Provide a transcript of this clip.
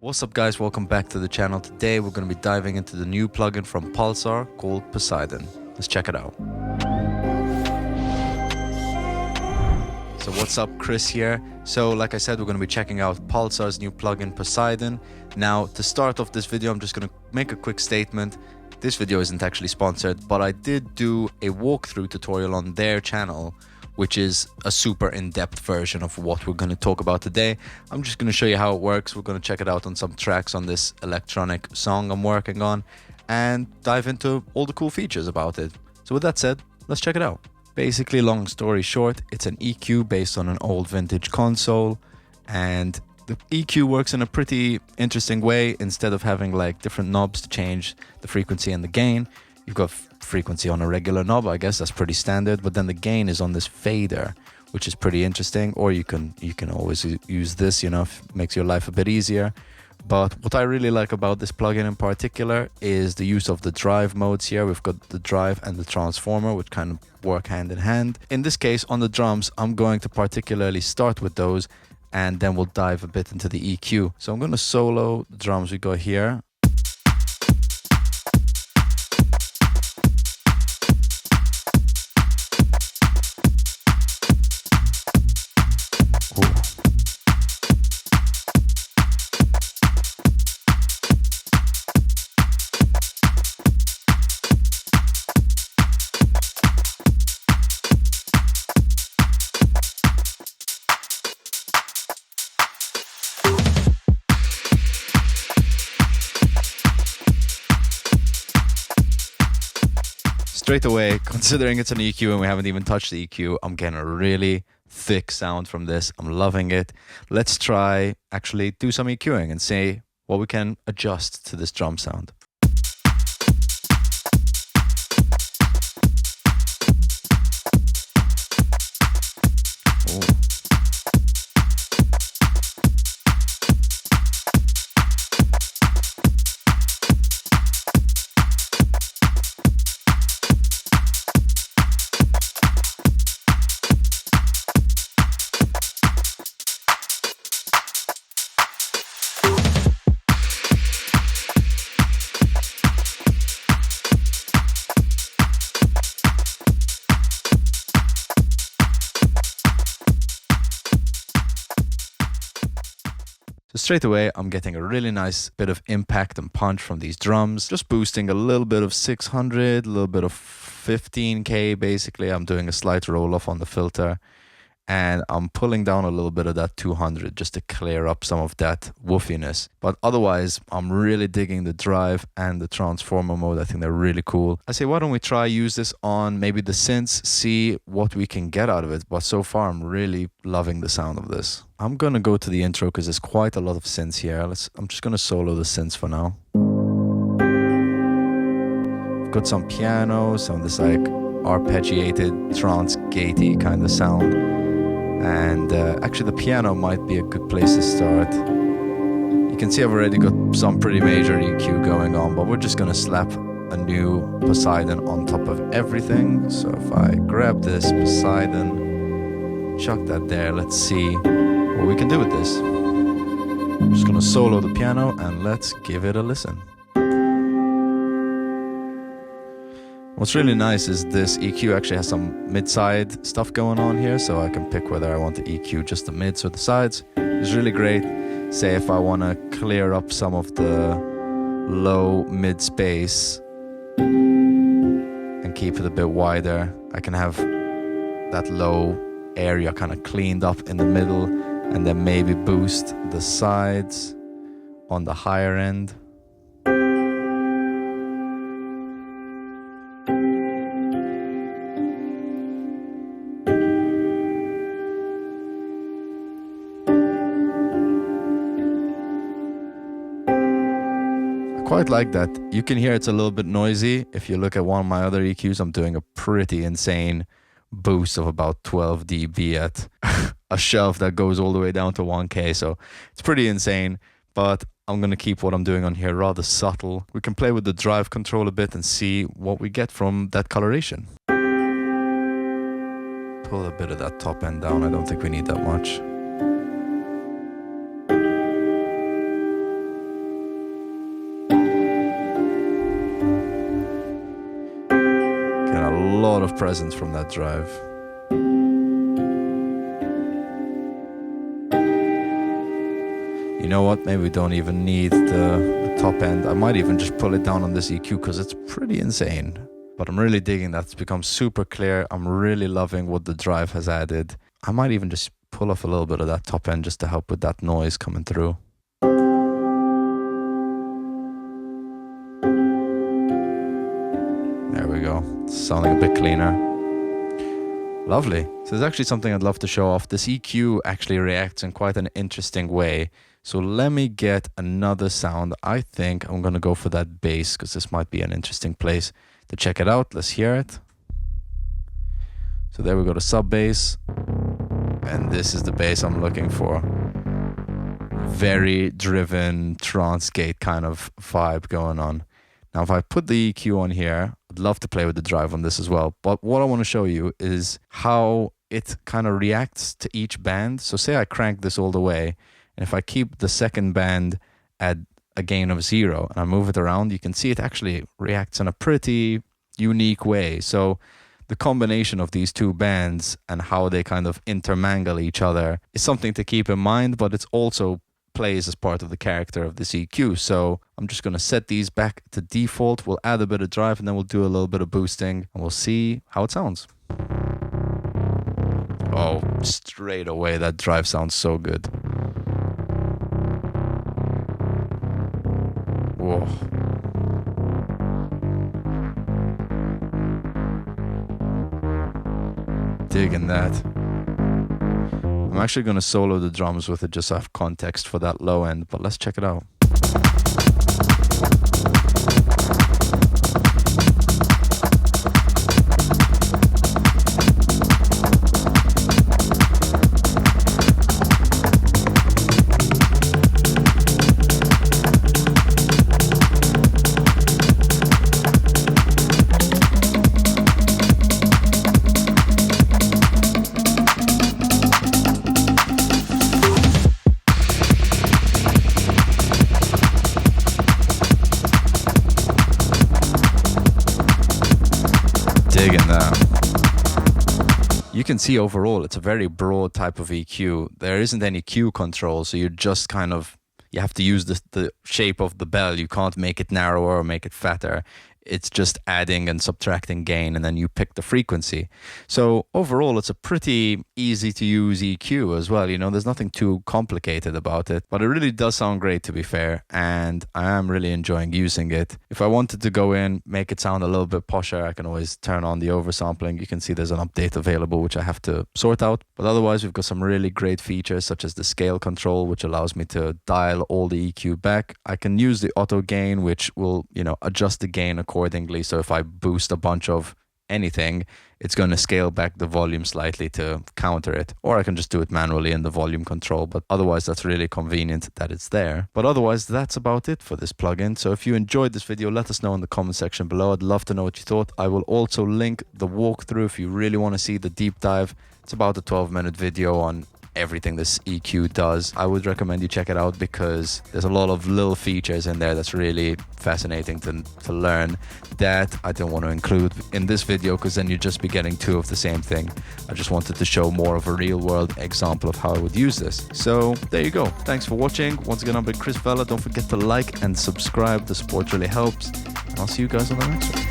What's up guys, welcome back to the channel. Today we're going to be diving into the new plugin from Pulsar called Poseidon. Let's check it out. So what's up, Chris here. So like I said, we're going to be checking out Pulsar's new plugin Poseidon. Now to start off this video, I'm just going to make a quick statement. This video isn't actually sponsored, but I did do a walkthrough tutorial on their channel, which is a super in-depth version of what we're going to talk about today. I'm just going to show you how it works. We're going to check it out on some tracks on this electronic song I'm working on and dive into all the cool features about it. So with that said, let's check it out. Basically, long story short, it's an EQ based on an old vintage console, and the EQ works in a pretty interesting way. Instead of having like different knobs to change the frequency and the gain, you've got frequency on a regular knob. I guess that's pretty standard, but then the gain is on this fader, which is pretty interesting. Or you can always use this, you know, if it makes your life a bit easier. But what I really like about this plugin in particular is the use of the drive modes here. We've got the drive and the transformer, which kind of work hand in hand. In this case, on the drums, I'm going to particularly start with those, and then we'll dive a bit into the EQ. So I'm going to solo the drums we got here. Straight away, considering it's an EQ and we haven't even touched the EQ, I'm getting a really thick sound from this. I'm loving it. Let's try actually do some EQing and see what we can adjust to this drum sound. So straight away, I'm getting a really nice bit of impact and punch from these drums. Just boosting a little bit of 600, a little bit of 15K basically. I'm doing a slight roll off on the filter, and I'm pulling down a little bit of that 200 just to clear up some of that woofiness. But otherwise, I'm really digging the drive and the transformer mode. I think they're really cool. I say, why don't we try use this on maybe the synths, see what we can get out of it. But so far, I'm really loving the sound of this. I'm gonna go to the intro because there's quite a lot of synths here. I'm just gonna solo the synths for now. I've got some piano, some of this like arpeggiated, trance-gatey kind of sound. And actually the piano might be a good place to start. You can see I've already got some pretty major EQ going on, but we're just gonna slap a new Poseidon on top of everything. So if I grab this Poseidon, chuck that there, let's see what we can do with this. I'm just gonna solo the piano and let's give it a listen. What's really nice is this EQ actually has some mid-side stuff going on here, so I can pick whether I want to EQ just the mids or the sides. It's really great. Say if I want to clear up some of the low mid space and keep it a bit wider, I can have that low area kind of cleaned up in the middle, and then maybe boost the sides on the higher end. Quite like that. You can hear it's a little bit noisy. If you look at one of my other EQs, I'm doing a pretty insane boost of about 12 dB at a shelf that goes all the way down to 1K. So it's pretty insane, but I'm going to keep what I'm doing on here rather subtle. We can play with the drive control a bit and see what we get from that coloration. Pull a bit of that top end down. I don't think we need that much. lot of presence from that drive. You know what? Maybe we don't even need the top end. I might even just pull it down on this EQ because it's pretty insane. But I'm really digging that. It's become super clear. I'm really loving what the drive has added. I might even just pull off a little bit of that top end just to help with that noise coming through. There we go. It's sounding a bit cleaner. Lovely. So there's actually something I'd love to show off. This EQ actually reacts in quite an interesting way. So let me get another sound. I think I'm going to go for that bass because this might be an interesting place to check it out. Let's hear it. So there we go, the sub bass. And this is the bass I'm looking for. Very driven trance gate kind of vibe going on. Now, if I put the EQ on here, I'd love to play with the drive on this as well. But what I want to show you is how it kind of reacts to each band. So say I crank this all the way, and if I keep the second band at a gain of 0 and I move it around, you can see it actually reacts in a pretty unique way. So the combination of these two bands and how they kind of intermingle each other is something to keep in mind, but it's also plays as part of the character of this EQ. So I'm just going to set these back to default. We'll add a bit of drive and then we'll do a little bit of boosting and we'll see how it sounds. Oh, straight away that drive sounds so good. Whoa. Digging that. I'm actually going to solo the drums with it just so I have context for that low end, but let's check it out. Digging that. You can see overall it's a very broad type of EQ. There isn't any Q control, so you just kind of, you have to use the shape of the bell. You can't make it narrower or make it fatter. It's just adding and subtracting gain, and then you pick the frequency. So overall, it's a pretty easy to use EQ as well. You know, there's nothing too complicated about it, but it really does sound great, to be fair, and I am really enjoying using it. If I wanted to go in, make it sound a little bit posher, I can always turn on the oversampling. You can see there's an update available, which I have to sort out. But otherwise, we've got some really great features, such as the scale control, which allows me to dial all the EQ back. I can use the auto gain, which will, you know, adjust the gain accordingly. So if I boost a bunch of anything, it's going to scale back the volume slightly to counter it, or I can just do it manually in the volume control. But otherwise, that's really convenient that it's there. But otherwise, that's about it for this plugin. So if you enjoyed this video, let us know in the comment section below. I'd love to know what you thought. I will also link the walkthrough if you really want to see the deep dive. It's about a 12-minute video on everything this EQ does. I would recommend you check it out because there's a lot of little features in there that's really fascinating to learn that I don't want to include in this video because then you'd just be getting two of the same thing. I just wanted to show more of a real world example of how I would use this. So there you go. Thanks for watching. Once again, I've been Chris Vella. Don't forget to like and subscribe. The support really helps. And I'll see you guys on the next one.